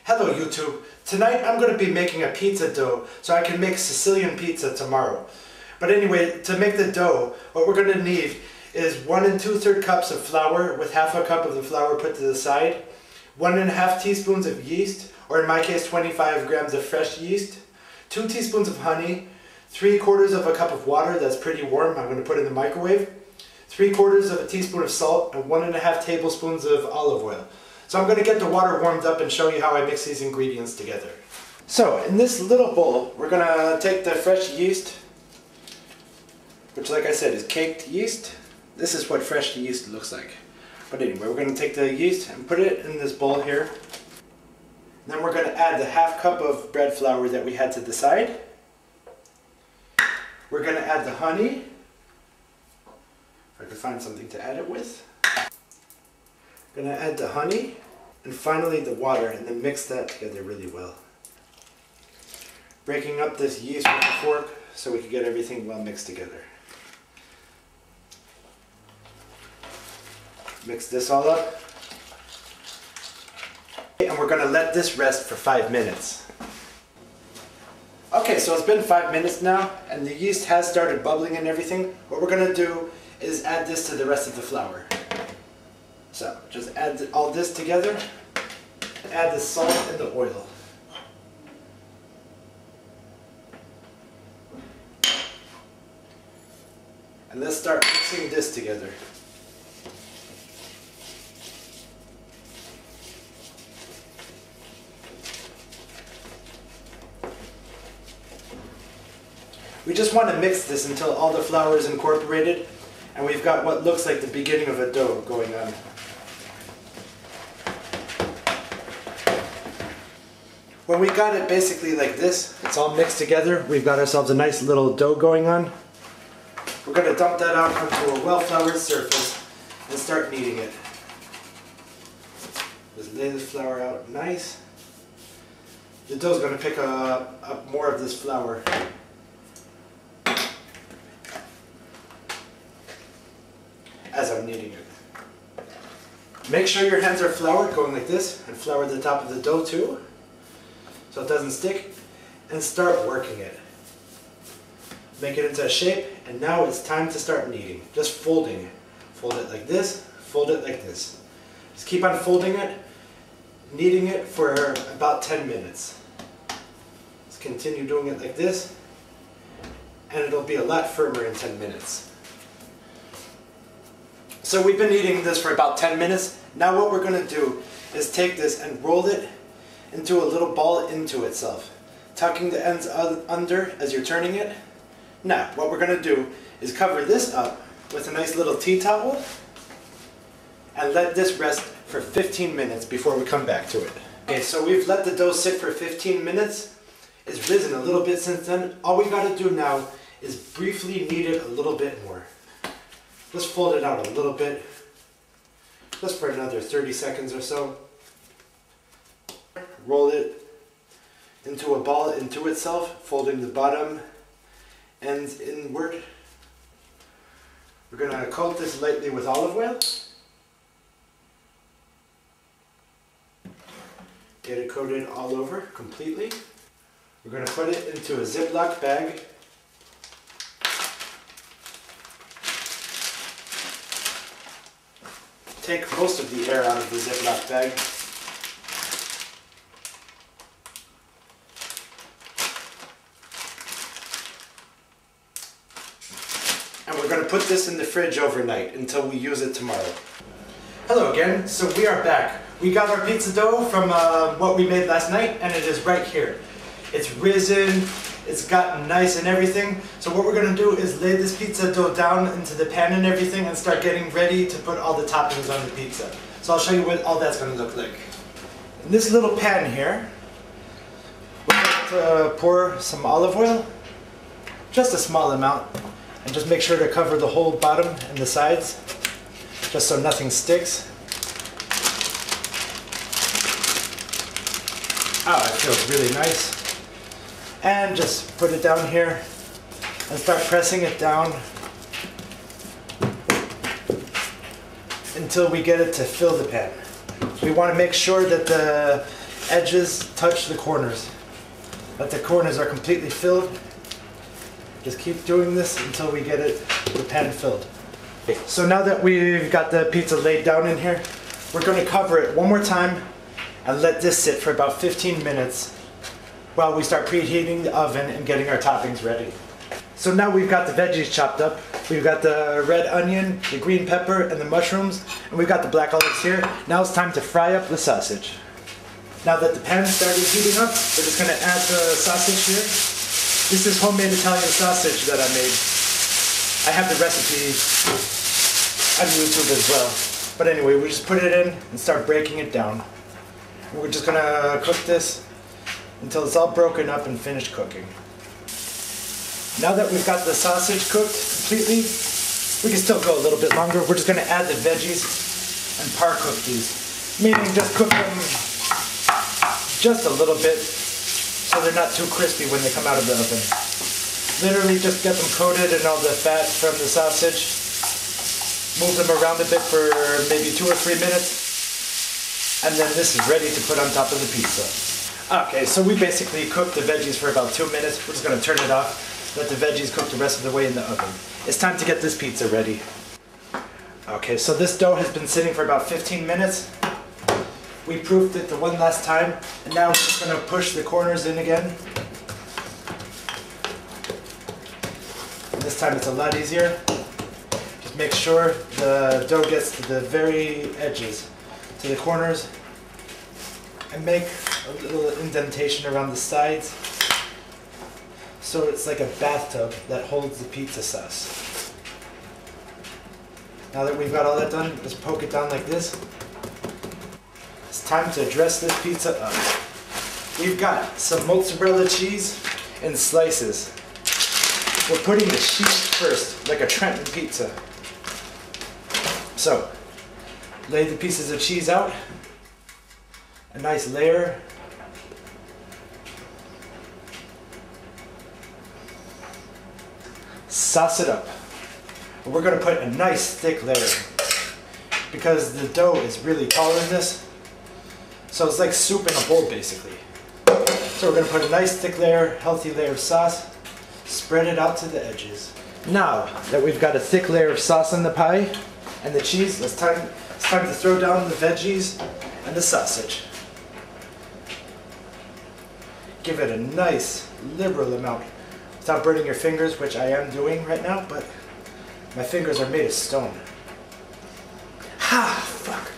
Hello YouTube. Tonight I'm going to be making a pizza dough so I can make Sicilian pizza tomorrow. But anyway, to make the dough, what we're going to need is 1 2/3 cups of flour with half a cup of the flour put to the side, 1 1/2 teaspoons of yeast, or in my case 25 grams of fresh yeast, 2 teaspoons of honey, 3/4 of a cup of water that's pretty warm, I'm going to put in the microwave, 3/4 of a teaspoon of salt, and 1 1/2 tablespoons of olive oil. So I'm going to get the water warmed up and show you how I mix these ingredients together. So in this little bowl, we're going to take the fresh yeast, which like I said is caked yeast. This is what fresh yeast looks like. But anyway, we're going to take the yeast and put it in this bowl here. And then we're going to add the half cup of bread flour that we had to the side. We're going to add the honey. If I can find something to add it with. I'm going to add the honey and finally the water, and then mix that together really well. Breaking up this yeast with a fork so we can get everything well mixed together. Mix this all up. And we're going to let this rest for 5 minutes. Okay, so it's been 5 minutes now and the yeast has started bubbling and everything. What we're going to do is add this to the rest of the flour. So just add all this together, add the salt and the oil. And let's start mixing this together. We just want to mix this until all the flour is incorporated and we've got what looks like the beginning of a dough going on. When we got it basically like this, it's all mixed together, we've got ourselves a nice little dough going on. We're going to dump that out onto a well-floured surface and start kneading it. Just lay the flour out nice. The dough's going to pick up more of this flour. As I'm kneading it. Make sure your hands are floured, going like this, and flour the top of the dough too, so it doesn't stick, and start working it. Make it into a shape, and now it's time to start kneading. Just folding it. Fold it like this, fold it like this. Just keep on folding it, kneading it for about 10 minutes. Just continue doing it like this, and it'll be a lot firmer in 10 minutes. So we've been kneading this for about 10 minutes. Now what we're going to do is take this and roll it into a little ball into itself, tucking the ends under as you're turning it. Now what we're going to do is cover this up with a nice little tea towel and let this rest for 15 minutes before we come back to it. Okay, so we've let the dough sit for 15 minutes. It's risen a little bit since then. All we got to do now is briefly knead it a little bit more. Just fold it out a little bit, just for another 30 seconds or so. Roll it into a ball into itself, folding the bottom ends inward. We're going to coat this lightly with olive oil. Get it coated all over completely. We're going to put it into a Ziploc bag. Take most of the air out of the Ziploc bag. And we're going to put this in the fridge overnight until we use it tomorrow. Hello again, so we are back. We got our pizza dough from what we made last night, and it is right here. It's risen, it's gotten nice and everything. So what we're going to do is lay this pizza dough down into the pan and everything and start getting ready to put all the toppings on the pizza. So I'll show you what all that's going to look like. In this little pan here, we're going to pour some olive oil, just a small amount, and just make sure to cover the whole bottom and the sides, just so nothing sticks. Oh, it feels really nice. And just put it down here and start pressing it down until we get it to fill the pan. We want to make sure that the edges touch the corners. Let the corners are completely filled. Just keep doing this until we get the pan filled. So now that we've got the pizza laid down in here, we're going to cover it one more time and let this sit for about 15 minutes while we start preheating the oven and getting our toppings ready. So now we've got the veggies chopped up. We've got the red onion, the green pepper, and the mushrooms, and we've got the black olives here. Now it's time to fry up the sausage. Now that the pan started heating up, we're just going to add the sausage here. This is homemade Italian sausage that I made. I have the recipe on YouTube as well. But anyway, we just put it in and start breaking it down. And we're just going to cook this until it's all broken up and finished cooking. Now that we've got the sausage cooked completely, we can still go a little bit longer. We're just going to add the veggies and par cook these. Meaning just cook them just a little bit so they're not too crispy when they come out of the oven. Literally just get them coated in all the fat from the sausage. Move them around a bit for maybe 2 or 3 minutes. And then this is ready to put on top of the pizza. Okay, so we basically cooked the veggies for about 2 minutes. We're just going to turn it off. Let the veggies cook the rest of the way in the oven. It's time to get this pizza ready. Okay, so this dough has been sitting for about 15 minutes. We proofed it the one last time, and now we're just going to push the corners in again. And this time it's a lot easier. Just make sure the dough gets to the very edges, to the corners, and make a little indentation around the sides. So it's like a bathtub that holds the pizza sauce. Now that we've got all that done, just poke it down like this. It's time to dress this pizza up. We've got some mozzarella cheese in slices. We're putting the cheese first, like a Trenton pizza. So, lay the pieces of cheese out. A nice layer. Sauce it up. We're going to put a nice thick layer because the dough is really taller than this. So it's like soup in a bowl basically. So we're going to put a nice thick layer, healthy layer of sauce, spread it out to the edges. Now that we've got a thick layer of sauce on the pie and the cheese, it's time to throw down the veggies and the sausage. Give it a nice liberal amount without burning your fingers, which I am doing right now, but my fingers are made of stone. Ha! Fuck.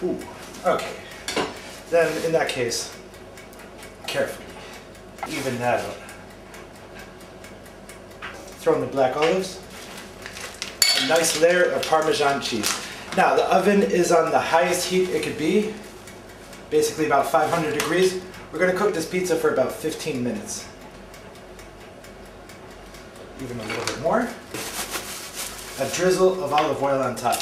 Ooh. Okay. Then, in that case, carefully even that out. Throw in the black olives. A nice layer of Parmesan cheese. Now, the oven is on the highest heat it could be, basically about 500 degrees. We're going to cook this pizza for about 15 minutes. Even a little bit more. A drizzle of olive oil on top.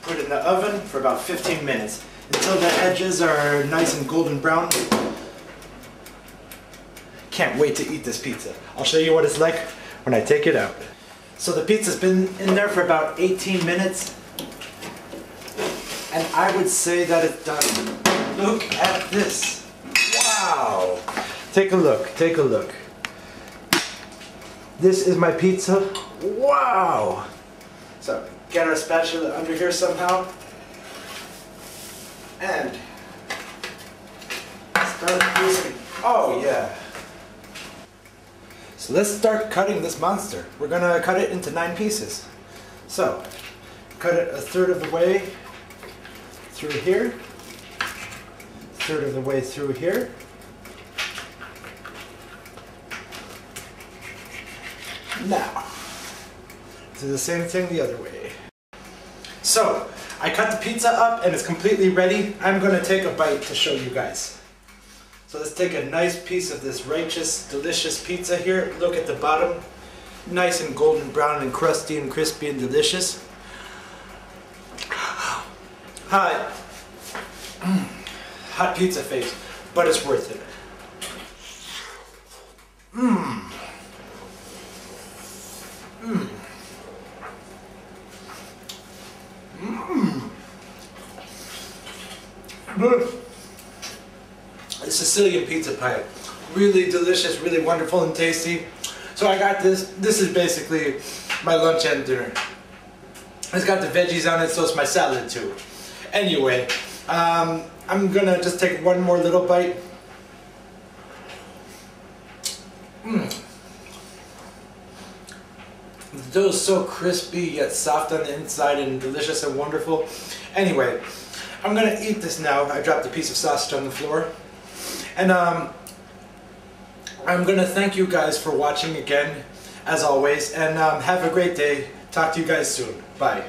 Put it in the oven for about 15 minutes until the edges are nice and golden brown. Can't wait to eat this pizza. I'll show you what it's like when I take it out. So the pizza's been in there for about 18 minutes. And I would say that it's done. Look at this. Wow. Take a look, take a look. This is my pizza. Wow. So get our spatula under here somehow. And start using, oh yeah. So let's start cutting this monster. We're gonna cut it into 9 pieces. So, cut it a third of the way through here, a third of the way through here. Now, do the same thing the other way. So, I cut the pizza up and it's completely ready. I'm gonna take a bite to show you guys. So let's take a nice piece of this righteous, delicious pizza here. Look at the bottom. Nice and golden brown and crusty and crispy and delicious. Hot pizza face, but it's worth it. Sicilian pizza pie. Really delicious, really wonderful and tasty. So I got this. This is basically my lunch and dinner. It's got the veggies on it, so it's my salad too. Anyway, I'm gonna just take one more little bite. The dough is so crispy yet soft on the inside and delicious and wonderful. Anyway, I'm gonna eat this now. I dropped a piece of sausage on the floor. And I'm gonna thank you guys for watching again, as always, and have a great day. Talk to you guys soon. Bye.